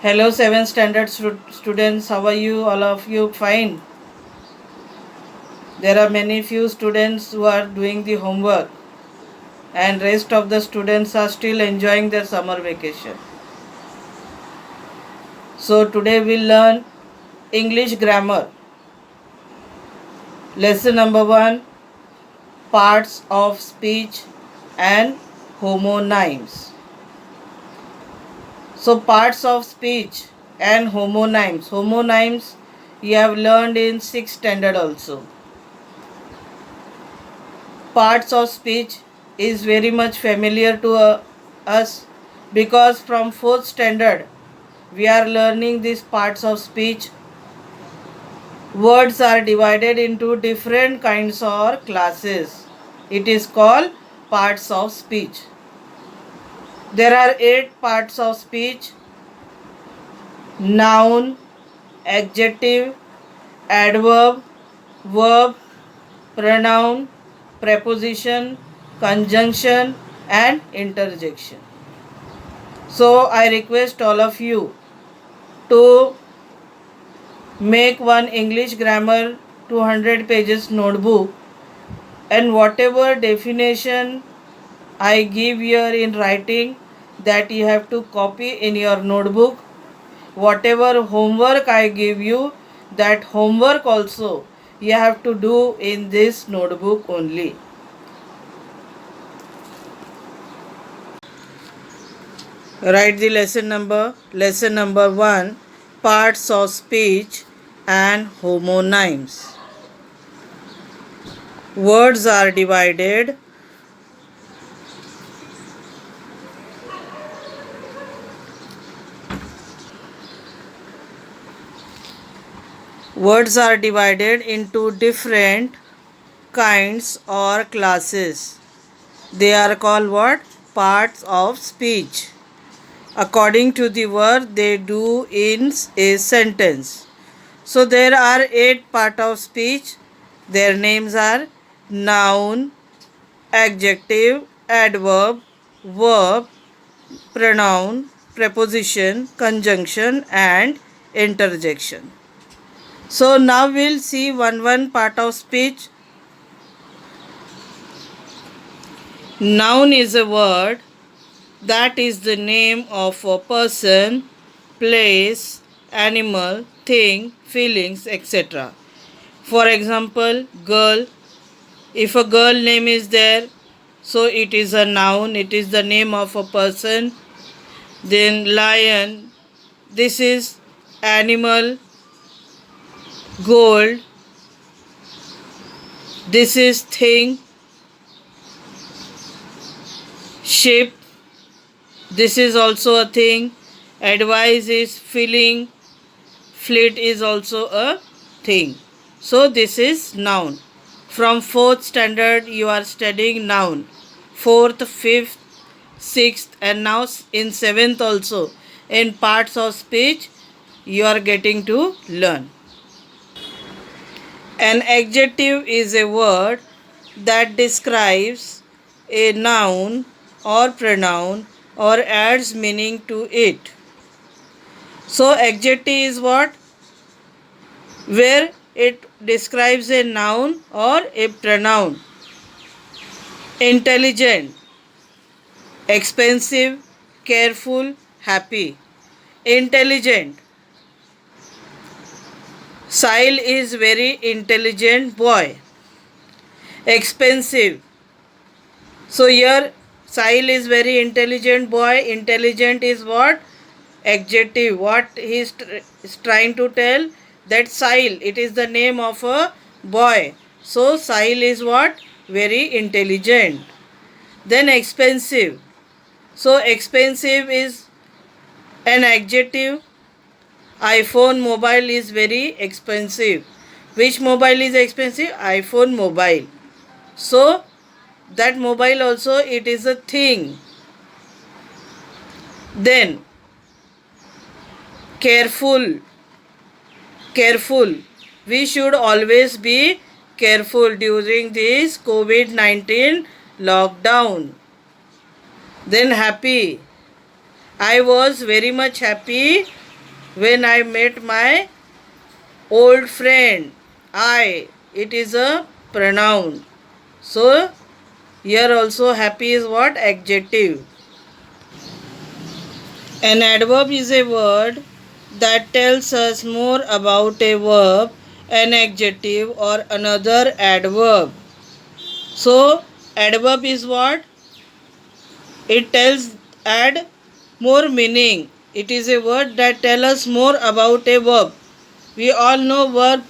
Hello, 7th standard students. How are you? All of you fine? There are many few students who are doing the homework, and rest of the students are still enjoying their summer vacation. So today we'll learn English grammar. Lesson number 1: Parts of speech and homonyms. So parts of speech and homonyms. Homonyms you have learned in 6th standard also. Parts of speech is very much familiar to us because from 4th standard we are learning these parts of speech. Words are divided into different kinds or classes. It is called parts of speech. There are 8 parts of speech: noun, adjective, adverb, verb, pronoun, preposition, conjunction, and interjection. So I request all of you to make one English grammar 200 pages notebook, and whatever definition I give here in writing, that you have to copy in your notebook. Whatever homework I give you, that homework also you have to do in this notebook only. Write the lesson number. Lesson number 1: Parts of speech and homonyms. Words are divided into different kinds or classes. They are called what? Parts of speech. According to the work they do in a sentence. So there are 8 parts of speech. Their names are noun, adjective, adverb, verb, pronoun, preposition, conjunction, and interjection. So now we'll see one part of speech. Noun is a word that is the name of a person, place, animal, thing, feelings, etc. For example, girl. If a girl name is there, so it is a noun, it is the name of a person. Then lion, this is animal. Gold, this is thing. Ship, this is also a thing. Advice is feeling. Fleet is also a thing. So this is noun. From 4th standard you are studying noun. 4th, 5th, 6th, and now in 7th also. In parts of speech you are getting to learn. An adjective is a word that describes a noun or pronoun or adds meaning to it. So adjective is what? Where it describes a noun or a pronoun. Intelligent, expensive, careful, happy. Intelligent. Sahil is very intelligent boy. Expensive. So here Sahil is very intelligent boy. Intelligent is what? Adjective. What he is trying to tell? That Sahil, it is the name of a boy. So Sahil is what? Very intelligent. Then expensive. So expensive is an adjective. iPhone mobile is very expensive. Which mobile is expensive? iPhone mobile. So that mobile also, it is a thing. Then careful. We should always be careful during this COVID-19 lockdown. Then happy. I was very much happy When I met my old friend, I, it is a pronoun. So here also happy is what? Adjective. An adverb is a word that tells us more about a verb, an adjective or another adverb. So adverb is what? It tells add more meaning. It is a word that tells us more about a verb. We all know verb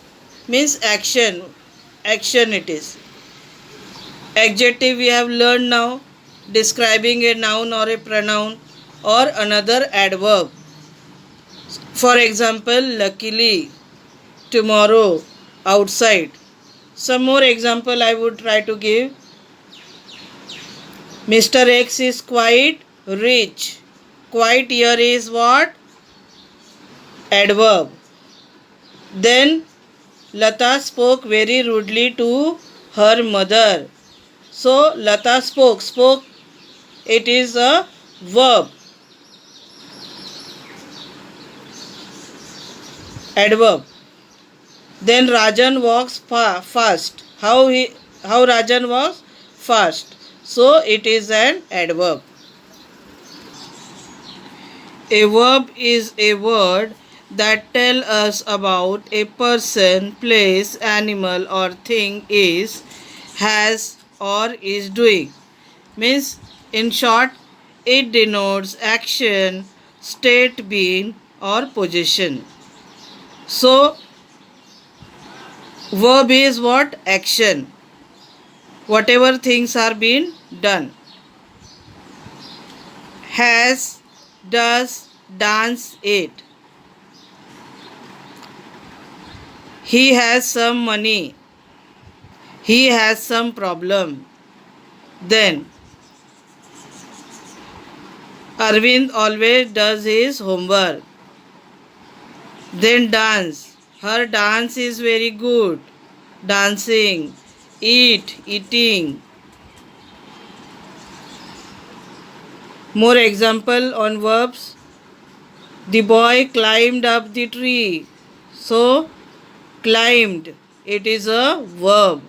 means action. Action it is. Adjective we have learned now, describing a noun or a pronoun or another adverb. For example, luckily, tomorrow, outside. Some more example I would try to give. Mr. X is quite rich. Quite here is what? Adverb. Then Lata spoke very rudely to her mother. So Lata spoke. Spoke, it is a verb. Adverb. Then Rajan walks fast. How Rajan walks? Fast. So it is an adverb. A verb is a word that tell us about a person, place, animal or thing is, has or is doing. Means in short it denotes action, state being or position. So verb is what? Action. Whatever things are being done. Has, does, dance, it. He has some money. He has some problem. Then Arvind always does his homework. Then dance. Her dance is very good. Dancing. Eat, eating. More example on verbs. The boy climbed up the tree. So climbed, it is a verb.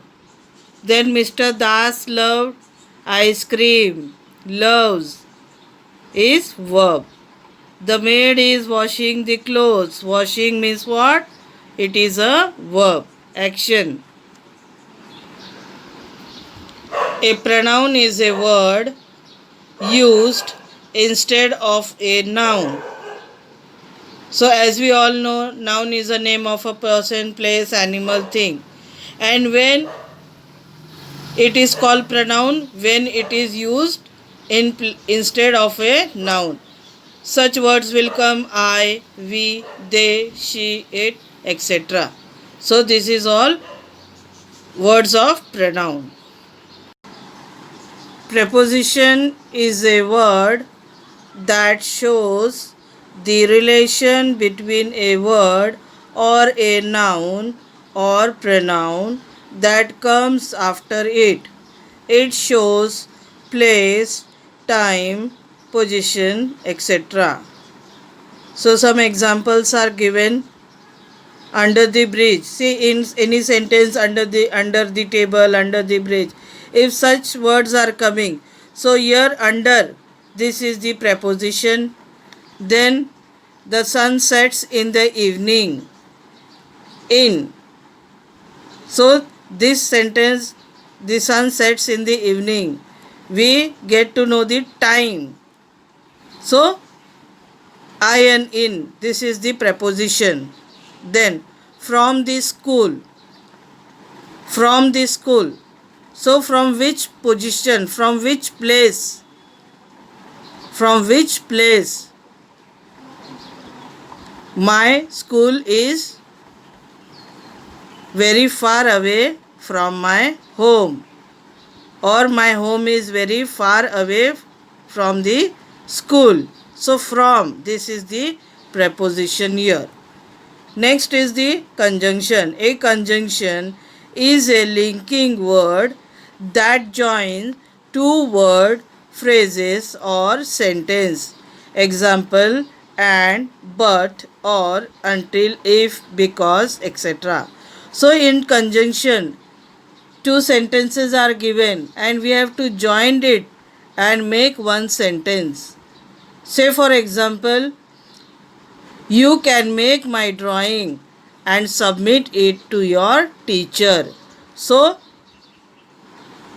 Then Mr. Das loved ice cream. Loves is verb. The maid is washing the clothes. Washing means what? It is a verb. Action. A pronoun is a word used instead of a noun. So as we all know, noun is a name of a person, place, animal, thing. And when it is called pronoun, when it is used instead of a noun. Such words will come I, we, they, she, it, etc. So this is all words of pronoun. Preposition is a word that shows the relation between a word or a noun or pronoun that comes after it. It shows place, time, position, etc. So some examples are given. Under the bridge. See in any sentence, under the table, under the bridge. If such words are coming, so here under, this is the preposition. Then the sun sets in the evening. In. So this sentence, the sun sets in the evening. We get to know the time. So I and in, this is the preposition. Then from the school. From the school. So from which position? From which place? From which place? My school is very far away from my home. Or my home is very far away from the school. So from, this is the preposition here. Next is the conjunction. A conjunction is a linking word that joins two word, phrases or sentence. Example, and, but, or, until, if, because, etc. So in conjunction, two sentences are given and we have to join it and make one sentence. Say for example, you can make my drawing and submit it to your teacher. So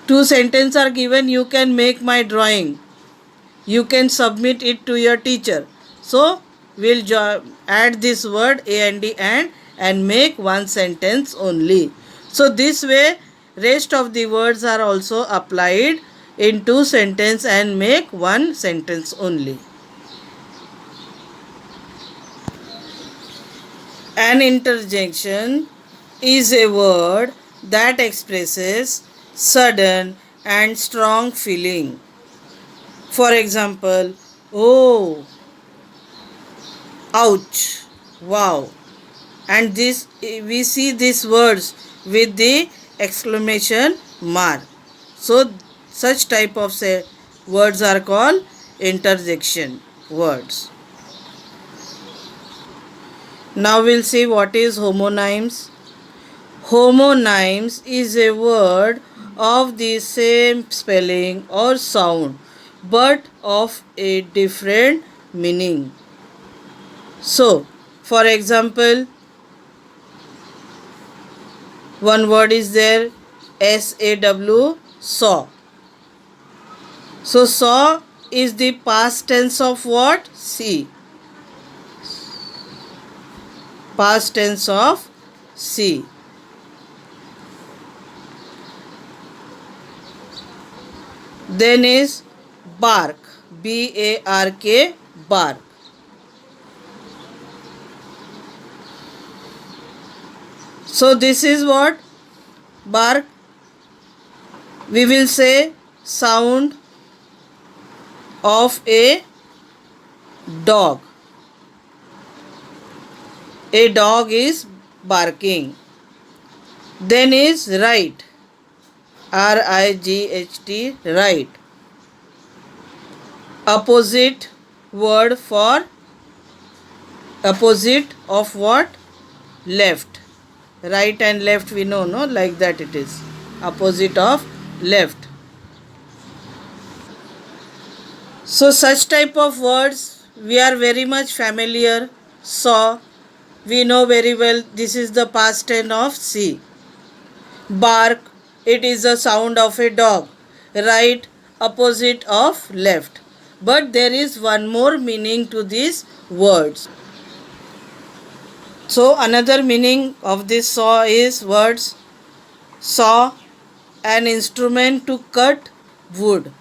two sentences are given, you can make my drawing, you can submit it to your teacher. So we'll add this word a and d and make one sentence only. So this way rest of the words are also applied in two sentences and make one sentence only. An interjection is a word that expresses sudden and strong feeling. For example, oh, ouch, wow. And this we see these words with the exclamation mark. So such type of words are called interjection words. Now we'll see what is homonyms. Homonyms is a word of the same spelling or sound but of a different meaning. So, for example, one word is there, SAW, saw. So, saw is the past tense of what? See. Past tense of see. Then is bark, BARK, bark. So this is what? Bark. We will say sound of a dog. A dog is barking. Then is right, RIGHT, right. Opposite word for opposite of what? Left. Right and left we know, no? Like that it is. Opposite of left. So such type of words we are very much familiar. Saw, we know very well, this is the past tense of see. Bark, it is the sound of a dog. Right, opposite of left. But there is one more meaning to these words. So another meaning of this saw is words saw, an instrument to cut wood.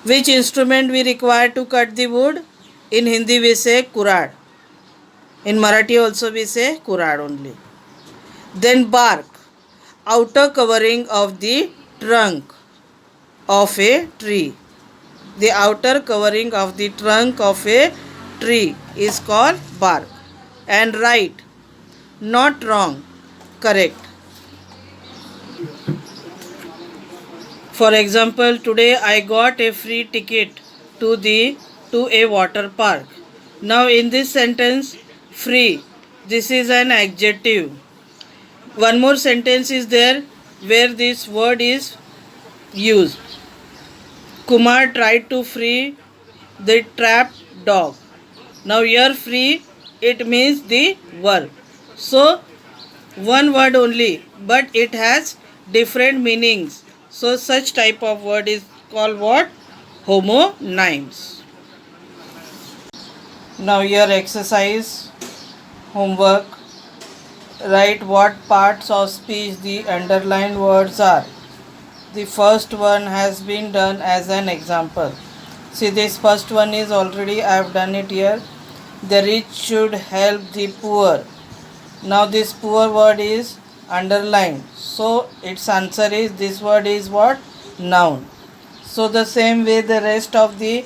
Which instrument we require to cut the wood? In Hindi we say kurad. In Marathi also we say kurad only. Then bark, outer covering of the trunk of a tree. The outer covering of the trunk of a tree is called bark. And right, not wrong, correct. For example, today I got a free ticket to a water park. Now in this sentence, free, this is an adjective. One more sentence is there where this word is used. Kumar tried to free the trapped dog. Now here free, it means the verb. So one word only, but it has different meanings. So such type of word is called what? Homonyms. Now here exercise, homework. Write what parts of speech the underlined words are. The first one has been done as an example. See, this first one is already I have done it here. The rich should help the poor. Now this poor word is underlined. So its answer is, this word is what? Noun. So the same way the rest of the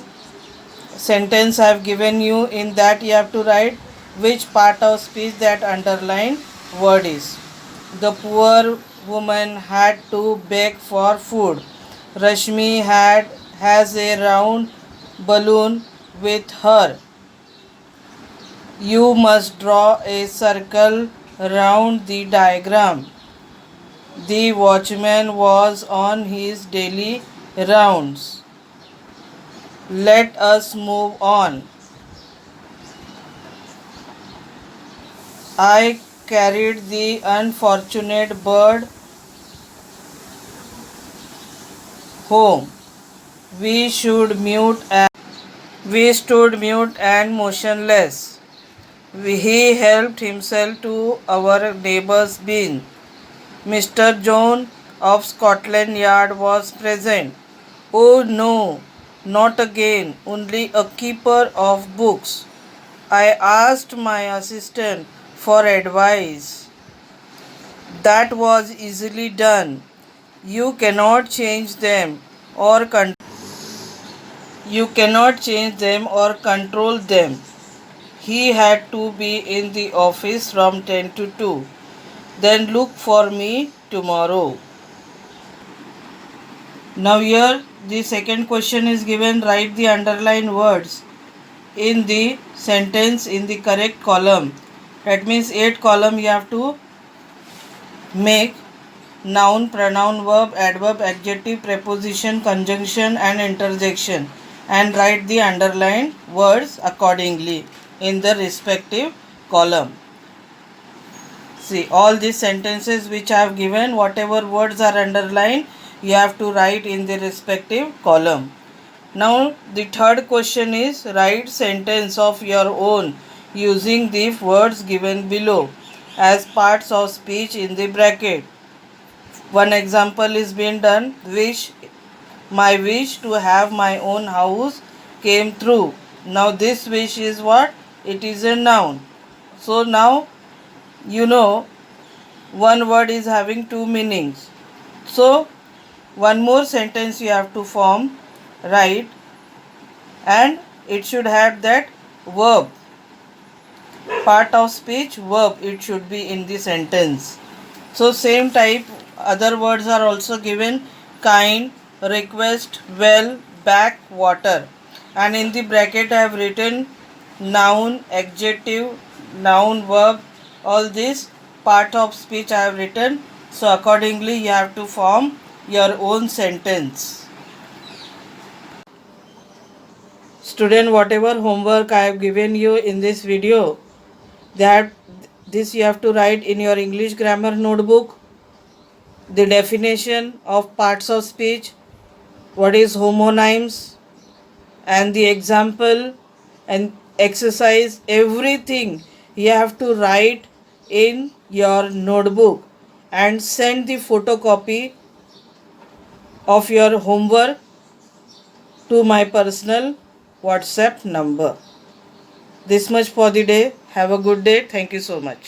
sentence I have given you, in that you have to write which part of speech that underlined word is. The poor woman had to beg for food. Rashmi has a round balloon with her. You must draw a circle round the diagram. The watchman was on his daily rounds. Let us move on. I carried the unfortunate bird home. We should mute and we stood mute and motionless. He helped himself to our neighbor's bin. Mr. John of Scotland Yard was present. Oh no, not again, only a keeper of books. I asked my assistant for advice. That was easily done. You cannot change them or control them. He had to be in the office from 10 to 2. Then look for me tomorrow. Now here the second question is given. Write the underlined words in the sentence in the correct column. That means 8 column you have to make: noun, pronoun, verb, adverb, adjective, preposition, conjunction and interjection, and write the underlined words accordingly in the respective column. See, all these sentences which I have given, whatever words are underlined, you have to write in the respective column. Now the third question is, write sentence of your own using the words given below as parts of speech in the bracket. One example is being done. My wish to have my own house came true. Now this wish is what? It is a noun. So now you know one word is having two meanings. So one more sentence you have to form, right? And it should have that verb. Part of speech, verb, it should be in the sentence. So same type other words are also given: kind, request, well, back, water. And in the bracket I have written noun, adjective, noun, verb, all this part of speech I have written. So accordingly you have to form your own sentence. Student, whatever homework I have given you in this video, that this you have to write in your English grammar notebook. The definition of parts of speech, what is homonyms, and the example and exercise, everything you have to write in your notebook and send the photocopy of your homework to my personal WhatsApp number. This much for the day. Have a good day. Thank you so much.